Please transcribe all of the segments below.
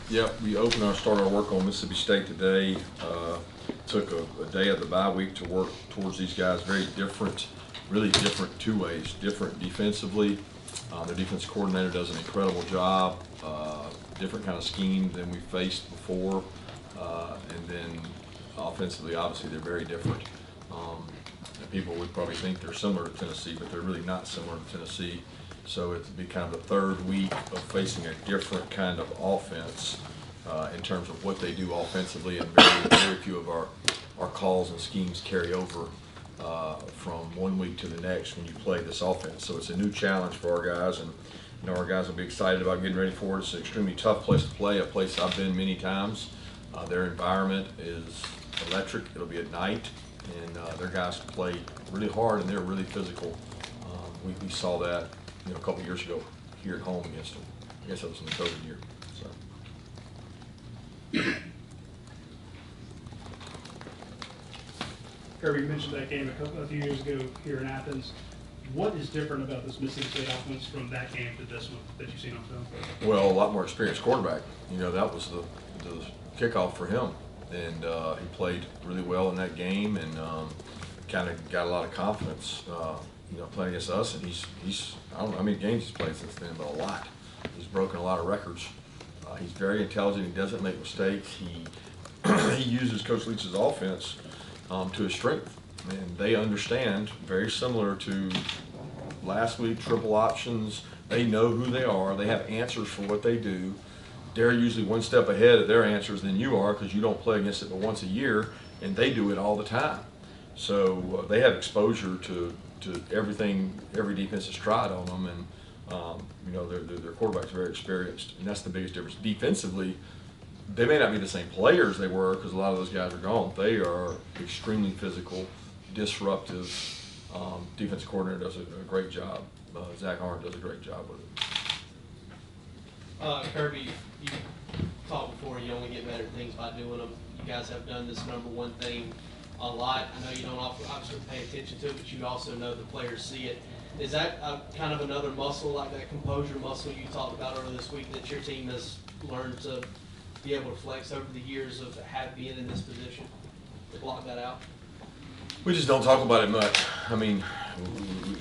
Yeah, we started our work on Mississippi State today. Took a day of the bye week to work towards these guys. Very different, really different two ways. Different defensively. Their defense coordinator does an incredible job. Different kind of scheme than we faced before. And then offensively, obviously, they're very different. And people would probably think they're similar to Tennessee, but they're really not similar to Tennessee. So it'd be kind of the third week of facing a different kind of offense in terms of what they do offensively, and very few of our calls and schemes carry over from one week to the next when you play this offense. So it's a new challenge for our guys, and our guys will be excited about getting ready for it. It's an extremely tough place to play, a place I've been many times. Their environment is electric. It'll be at night, and their guys play really hard, and they're really physical. We saw that a couple years ago here at home against them. I guess that was in the COVID year. So. Kirby, you mentioned that game a few years ago here in Athens. What is different about this Mississippi State offense from that game to this one that you've seen on film? Well, a lot more experienced quarterback. That was the kickoff for him, and he played really well in that game, and kind of got a lot of confidence. Playing against us, and he's I don't know how many games he's played since then, but a lot. He's broken a lot of records. He's very intelligent. He doesn't make mistakes. He uses Coach Leach's offense to his strength, and they understand, very similar to last week, triple options. They know who they are. They have answers for what they do. They're usually one step ahead of their answers than you are, because you don't play against it but once a year, and they do it all the time. So they have exposure to everything every defense has tried on them, and their quarterback's very experienced, and that's the biggest difference. Defensively, they may not be the same players they were, because a lot of those guys are gone. They are extremely physical, disruptive. Defensive coordinator does a great job. Zach Arndt does a great job with it. Kirby, you talked before, you only get better things by doing them. You guys have done this number one thing a lot. I know you don't obviously pay attention to it, but you also know the players see it. Is that kind of another muscle, like that composure muscle you talked about earlier this week, that your team has learned to be able to flex over the years of being in this position to block that out? We just don't talk about it much. I mean,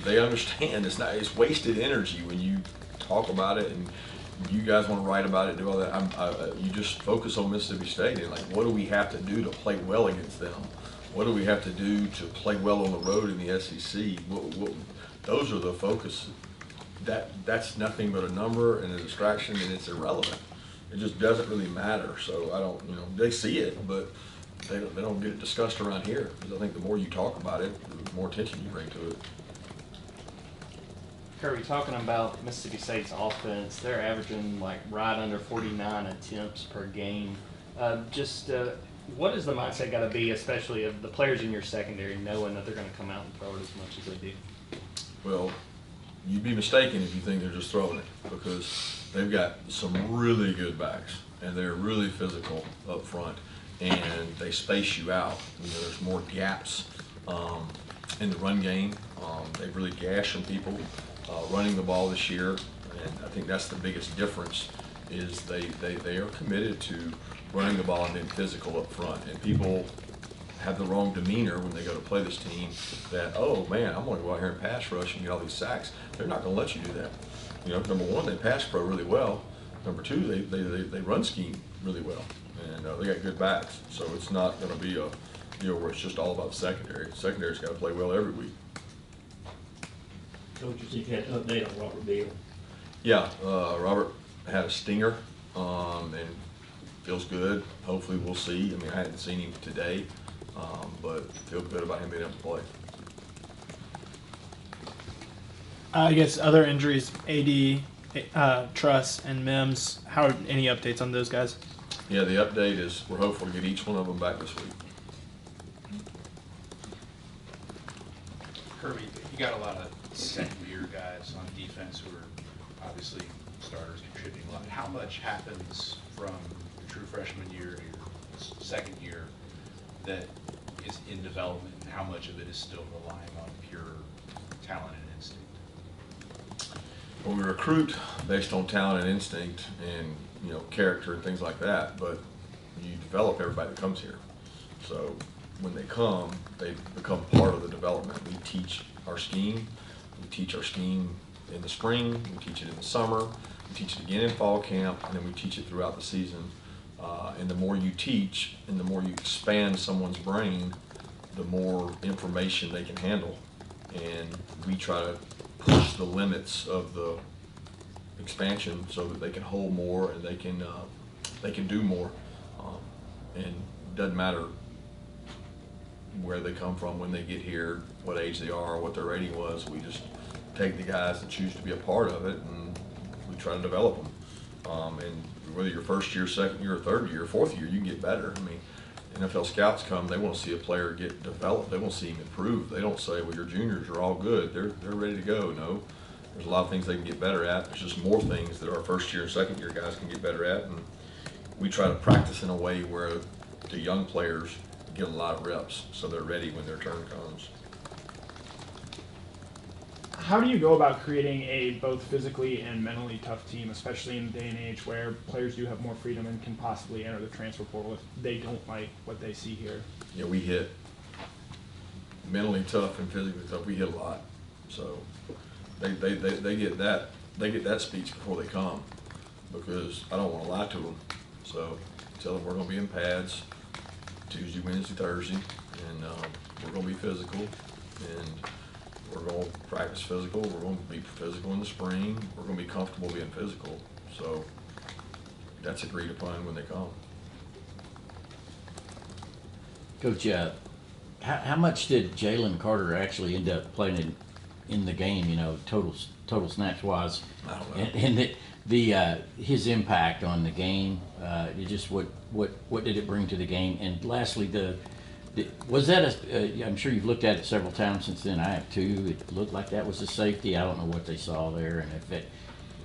they understand it's wasted energy when you talk about it, and you guys want to write about it, do all that. You just focus on Mississippi State and what do we have to do to play well against them? What do we have to do to play well on the road in the SEC? Those are the focus. That's nothing but a number and a distraction, and it's irrelevant. It just doesn't really matter. So I don't, they see it, but they don't get it discussed around here, because I think the more you talk about it, the more attention you bring to it. Kirby, talking about Mississippi State's offense, they're averaging right under 49 attempts per game. What is the mindset got to be, especially of the players in your secondary, knowing that they're going to come out and throw it as much as they do? Well, you'd be mistaken if you think they're just throwing it, because they've got some really good backs, and they're really physical up front, and they space you out. There's more gaps in the run game. They've really gashed some people running the ball this year, and I think that's the biggest difference, is they are committed to running the ball and being physical up front. And people have the wrong demeanor when they go to play this team, that, oh man, I'm going to go out here and pass rush and get all these sacks. They're not going to let you do that. Number one, they pass pro really well. Number two, they run scheme really well, and they got good backs. So it's not going to be a deal where it's just all about the secondary. The secondary's got to play well every week. Coach, you think you had an update on Robert Beal? Yeah, Robert had a stinger, and feels good. Hopefully we'll see. I mean, I hadn't seen him today, but feel good about him being able to play. I guess other injuries, AD, Truss, and Mims. Any updates on those guys? Yeah, the update is we're hopeful to get each one of them back this week. Kirby, you got a lot of second-year guys on defense who are obviously starters, contributing a lot. How much happens from the true freshman year to your second year that is in development, and how much of it is still relying on pure talent and instinct? Well, we recruit based on talent and instinct, and character and things like that, but you develop everybody that comes here. So when they come, they become part of the development. We teach our scheme. We teach our scheme in the spring. We teach it in the summer. We teach it again in fall camp, and then we teach it throughout the season. And the more you teach and the more you expand someone's brain, the more information they can handle. And we try to push the limits of the expansion so that they can hold more and they can do more. And it doesn't matter where they come from when they get here, what age they are, what their rating was. We just take the guys that choose to be a part of it and we try to develop them. And whether you're first year, second year, or third year, fourth year, you can get better. I mean, NFL scouts come, they want to see a player get developed. They want to see him improve. They don't say, well, your juniors are all good. They're ready to go. No, there's a lot of things they can get better at. There's just more things that our first year and second year guys can get better at. And we try to practice in a way where the young players get a lot of reps so they're ready when their turn comes. How do you go about creating a both physically and mentally tough team, especially in the day and age where players do have more freedom and can possibly enter the transfer portal if they don't like what they see here? Yeah, we hit mentally tough and physically tough. We hit a lot, so they get that speech before they come, because I don't want to lie to them. So tell them we're going to be in pads Tuesday, Wednesday, Thursday, and we're going to be physical, and we're going to practice physical. We're going to be physical in the spring. We're going to be comfortable being physical. So that's agreed upon when they come. Coach, how much did Jalen Carter actually end up playing in the game? Total snaps wise, I don't know. And his impact on the game. Just what did it bring to the game? And lastly, was that I'm sure you've looked at it several times since then. I have too. It looked like that was a safety. I don't know what they saw there,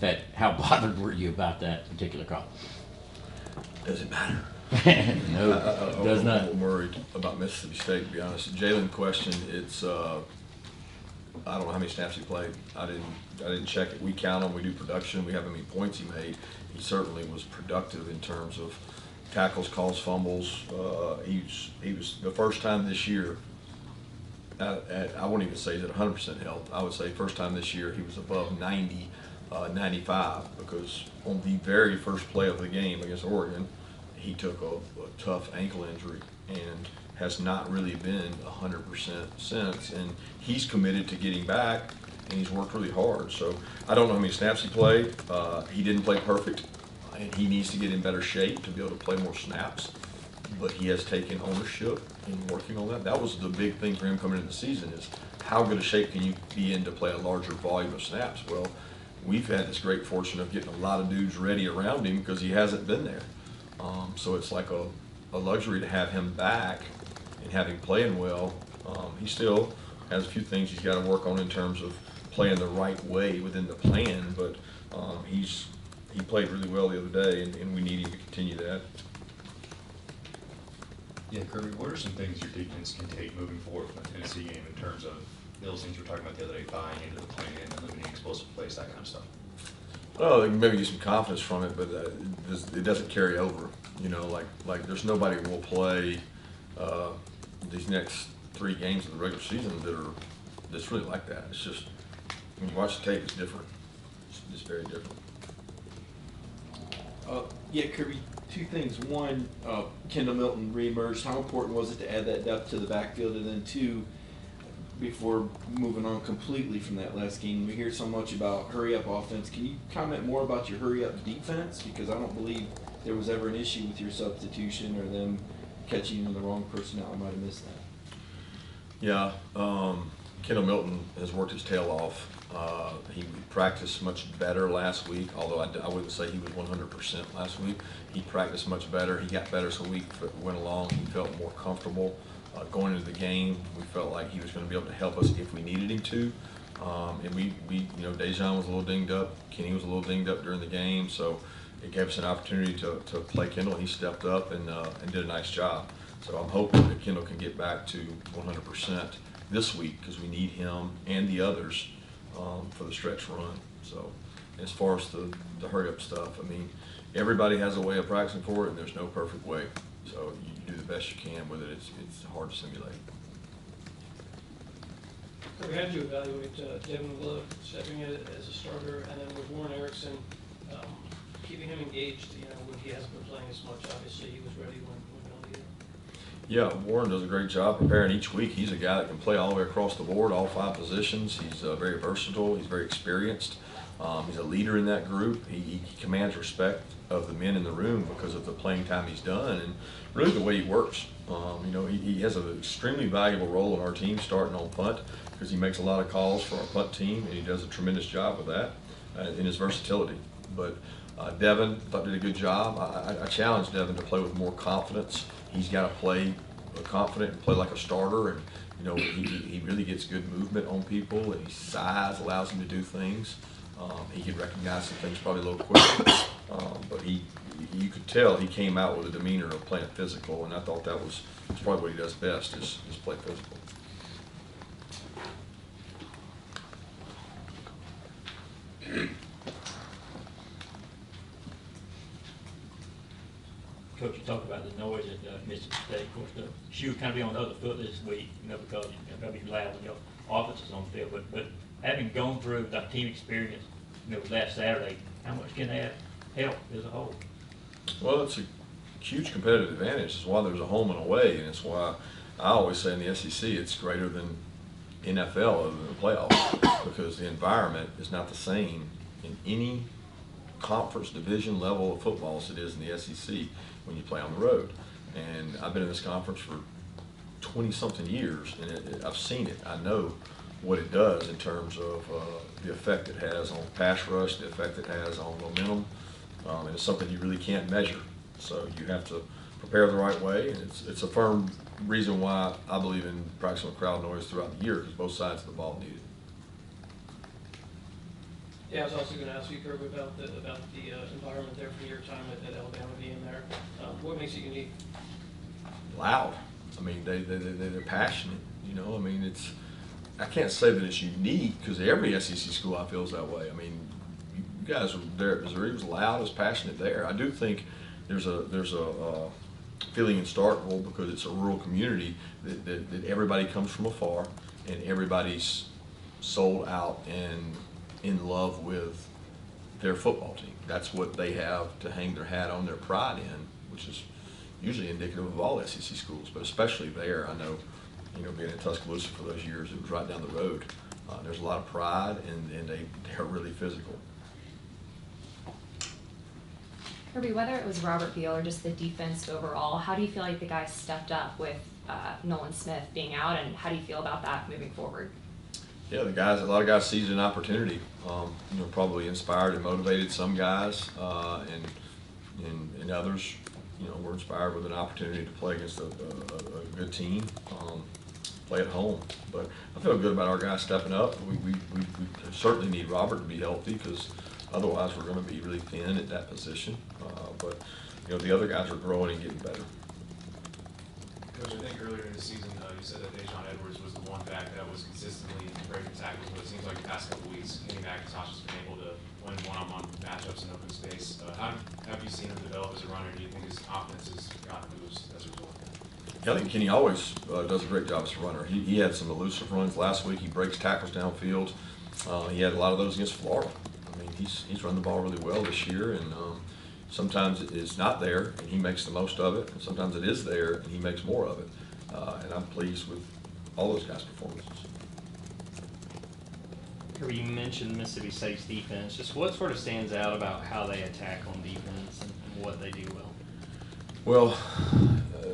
and how bothered were you about that particular call? Does it matter? No, it does not. I'm worried about Mississippi State, to be honest. Jalen question, it's I don't know how many snaps he played. I didn't check it. We count them. We do production. We have how many points he made. He certainly was productive in terms of tackles, calls, fumbles. He was the first time this year. I wouldn't even say he's at 100% health. I would say first time this year he was above 90, 95, because on the very first play of the game against Oregon, he took a tough ankle injury and has not really been 100% since. And he's committed to getting back, and he's worked really hard. So I don't know how many snaps he played. He didn't play perfect, and he needs to get in better shape to be able to play more snaps. But he has taken ownership in working on that. That was the big thing for him coming into the season, is how good a shape can you be in to play a larger volume of snaps? Well, we've had this great fortune of getting a lot of dudes ready around him because he hasn't been there. So it's like a luxury to have him back and have him playing well. He still has a few things he's got to work on in terms of playing the right way within the plan, but he played really well the other day, and we need him to continue that. Yeah, Kirby, what are some things your defense can take moving forward from the Tennessee game in terms of those things we were talking about the other day, buying into the plan, eliminating explosive plays, that kind of stuff? Oh, they can maybe get some confidence from it, but it doesn't carry over. Like there's nobody who will play these next 3 games of the regular season that's really like that. It's just, when you watch the tape, it's different. It's very different. Yeah, Kirby, 2 things. One, Kendall Milton reemerged. How important was it to add that depth to the backfield? And then 2, before moving on completely from that last game, we hear so much about hurry-up offense. Can you comment more about your hurry-up defense? Because I don't believe there was ever an issue with your substitution or them catching you in the wrong personnel. I might have missed that. Yeah, Kendall Milton has worked his tail off. He practiced much better last week, although I wouldn't say he was 100% last week. He practiced much better. He got better as the week went along. He felt more comfortable going into the game. We felt like he was going to be able to help us if we needed him to. And we Dejan was a little dinged up. Kenny was a little dinged up during the game, so it gave us an opportunity to play Kendall. He stepped up and did a nice job. So I'm hoping that Kendall can get back to 100% this week, because we need him and the others for the stretch run. So as far as the hurry up stuff, I mean, everybody has a way of practicing for it, and there's no perfect way. So you do the best you can with it. It's hard to simulate. Kirby, how did you evaluate Devin Love stepping in as a starter, and then with Warren Erickson, keeping him engaged, when he hasn't been playing as much? Obviously, he was ready when Bill needed him. Yeah, Warren does a great job preparing each week. He's a guy that can play all the way across the board, all 5 positions. He's very versatile. He's very experienced. He's a leader in that group. He commands respect of the men in the room because of the playing time he's done and really the way he works. He has an extremely valuable role in our team starting on punt because he makes a lot of calls for our punt team, and he does a tremendous job with that in his versatility. But Devin thought did a good job. I challenged Devin to play with more confidence. He's got to play confident and play like a starter, and he really gets good movement on people, and his size allows him to do things. He can recognize some things probably a little quicker, but you could tell he came out with a demeanor of playing physical, and I thought that's probably what he does best is play physical. Coach, you talked about the noise at Mississippi State. Of course, the shoe kind of be on the other foot this week, because you've got to be loud when your offense is on the field. But having gone through the team experience, last Saturday, how much can that help as a whole? Well, it's a huge competitive advantage. It's why there's a home and away, and it's why I always say in the SEC it's greater than NFL other than the playoffs, because the environment is not the same in any conference division level of football as it is in the SEC when you play on the road. And I've been in this conference for 20-something years, and I've seen it. I know what it does in terms of the effect it has on pass rush, the effect it has on momentum, and it's something you really can't measure. So you have to prepare the right way, and it's a firm reason why I believe in practicing with crowd noise throughout the year, because both sides of the ball need it. Yeah, I was also going to ask you, Kirby, about the environment there from your time at Alabama being there. What makes it unique? Loud. I mean, they're passionate. I can't say that it's unique because every SEC school I feel is that way. I mean, you guys are there at Missouri was loud, as passionate there. I do think there's a feeling in Starkville because it's a rural community that everybody comes from afar and everybody's sold out and in love with their football team. That's what they have to hang their hat on, their pride in, which is usually indicative of all SEC schools, but especially there. I know, being in Tuscaloosa for those years, it was right down the road. There's a lot of pride, and they're really physical. Kirby, whether it was Robert Beal or just the defense overall, how do you feel like the guys stepped up with Nolan Smith being out, and how do you feel about that moving forward? Yeah, a lot of guys seized an opportunity. Probably inspired and motivated some guys, and others, were inspired with an opportunity to play against a good team, play at home. But I feel good about our guys stepping up. We certainly need Robert to be healthy because otherwise we're going to be really thin at that position. But the other guys are growing and getting better. Coach, I think earlier in the season you said that Dejon Edwards was the one back that was consistently breaking tackles, but it seems like the past couple of weeks, Kenny McIntosh has been able to win one-on-one matchups in open space. How have you seen him develop as a runner? Do you think his confidence has gotten a boost as a result? Yeah, I think Kenny always does a great job as a runner. He had some elusive runs last week. He breaks tackles downfield. He had a lot of those against Florida. I mean, he's run the ball really well this year, and sometimes it's not there, and he makes the most of it, and sometimes it is there, and he makes more of it. And I'm pleased with all those guys' performances. Kirby, you mentioned Mississippi State's defense. Just what sort of stands out about how they attack on defense and what they do well? Well,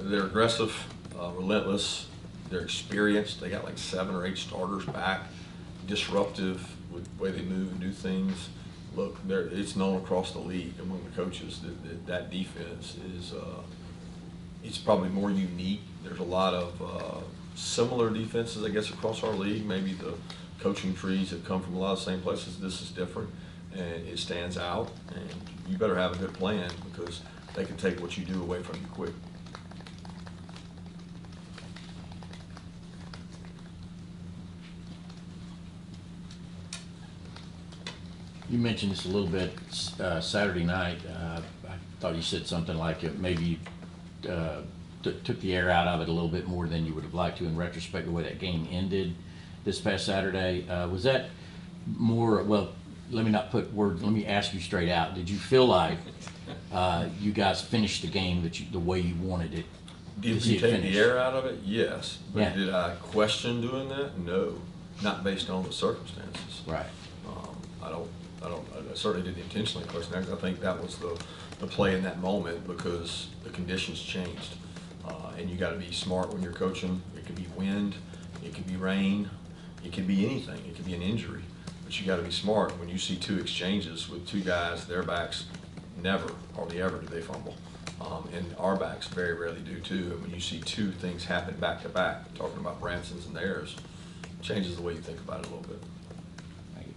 they're aggressive, relentless. They're experienced. They got like 7 or 8 starters back. Disruptive with the way they move and do things. Look, it's known across the league among the coaches that defense is it's probably more unique. There's a lot of similar defenses, I guess, across our league. Maybe the coaching trees have come from a lot of the same places. This is different, and it stands out. And you better have a good plan because they can take what you do away from you quick. You mentioned this a little bit Saturday night. I thought you said something like it maybe took the air out of it a little bit more than you would have liked to in retrospect, the way that game ended this past Saturday. Was that more, well, let me not put words, let me ask you straight out. Did you feel like you guys finished the game the way you wanted it? Did you take the air out of it? Yes. But Yeah. did I question doing that? No. Not based on the circumstances. Right. I certainly didn't intentionally question that, 'cause I think that was the play in that moment, because the conditions changed. And you gotta be smart when you're coaching. It could be wind, it could be rain, it could be anything, it could be an injury. But you gotta be smart when you see two exchanges with two guys, their backs never, hardly ever do they fumble. And our backs very rarely do too. And when you see two things happen back to back, talking about Branson's and theirs, changes the way you think about it a little bit. Thank you.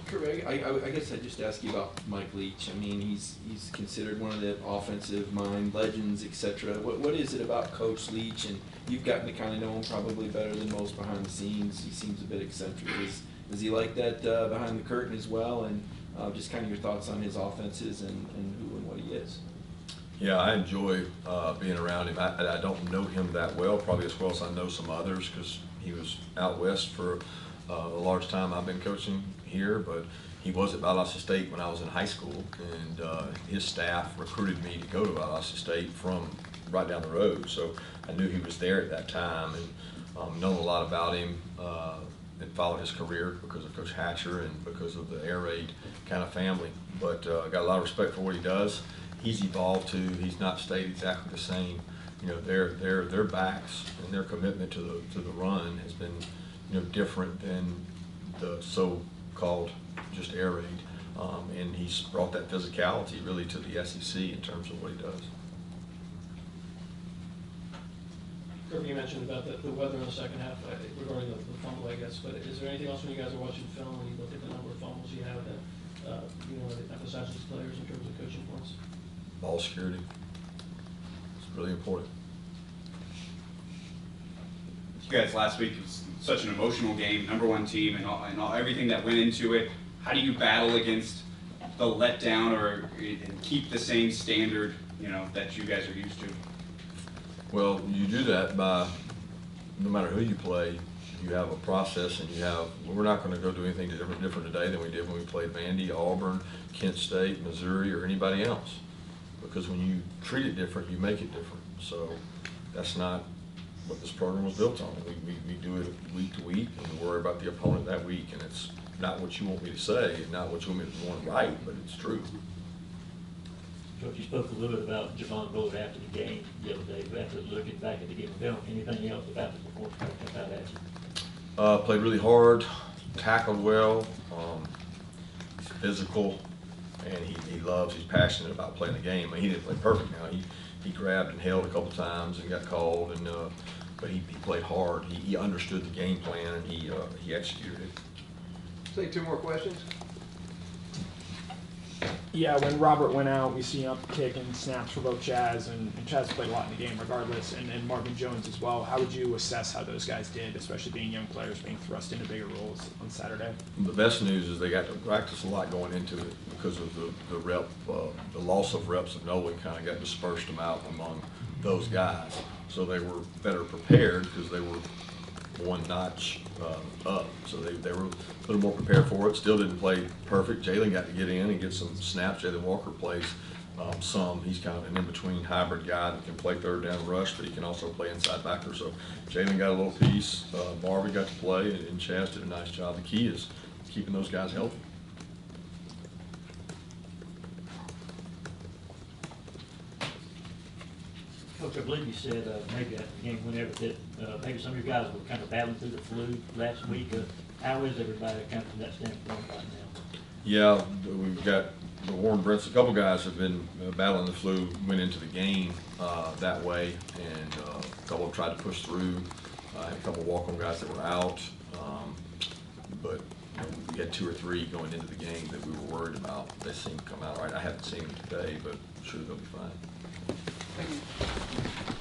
Kirby, I guess I'd just ask you about Mike Leach. I mean, he's considered one of the offensive mind legends, etc. What is it about Coach Leach? And you've gotten to kind of know him probably better than most behind the scenes. He seems a bit eccentric. Is he like that behind the curtain as well? And just kind of your thoughts on his offenses and who and what he is. Yeah, I enjoy being around him. I don't know him that well, probably as well as I know some others, because he was out west for a large time. I've been coaching here, but he was at Valdosta State when I was in high school, and his staff recruited me to go to Valdosta State from right down the road. So I knew he was there at that time, and known a lot about him, and followed his career because of Coach Hatcher and because of the air raid kind of family. But got a lot of respect for what he does. He's evolved too. He's not stayed exactly the same. You know, their backs and their commitment to the run has been, you know, different than the so-called just air raid. And he's brought that physicality really to the SEC in terms of what he does. Kirby, you mentioned about the weather in the second half regarding the fumble, I guess, but is there anything else when you guys are watching film, when you look at the number of fumbles you have that, you know, that emphasizes players in terms of coaching points? Ball security. It's really important. You guys last week, it was such an emotional game, #1 team, and all everything that went into it. How do you battle against the letdown and keep the same standard, you know, that you guys are used to? Well, you do that by, no matter who you play, you have a process, and we're not going to go do anything different today than we did when we played Vandy, Auburn, Kent State, Missouri, or anybody else. Because when you treat it different, you make it different. So that's not what this program was built on. We do it week to week, and we worry about the opponent that week, and it's not what you want me to say, not what you want me to write, but it's true. Coach, you spoke a little bit about Javon Bullard after the game the other day, but after looking back at the game, anything else about the performance that jump out at you? Played really hard, tackled well, he's physical, and he's passionate about playing the game. I mean, he didn't play perfect now. He grabbed and held a couple times and got called, and but he played hard. He understood the game plan, and he executed it. Take two more questions. Yeah, when Robert went out, we see him kicking snaps for both Chaz, and Chaz played a lot in the game regardless, and Marvin Jones as well. How would you assess how those guys did, especially being young players being thrust into bigger roles on Saturday? The best news is they got to practice a lot going into it because of the loss of reps of Nolan kind of got dispersed them out among those guys. So they were better prepared because they were one notch up. So they were a little more prepared for it. Still didn't play perfect. Jalen got to get in and get some snaps. Jalen Walker plays some. He's kind of an in-between hybrid guy that can play third down rush, but he can also play inside backer. So Jalen got a little piece. Marvin got to play, and Chaz did a nice job. The key is keeping those guys healthy. Coach, I believe you said maybe after the game, whenever that maybe some of your guys were kind of battling through the flu last week. How is everybody kind of from that standpoint right now? Yeah, we've got the Warren Brents. A couple guys have been battling the flu, went into the game that way, and a couple have tried to push through. I had a couple walk-on guys that were out, but you know, we had 2 or 3 going into the game that we were worried about. They seem to come out right. I haven't seen them today, but I'm sure they'll be fine. Thank you.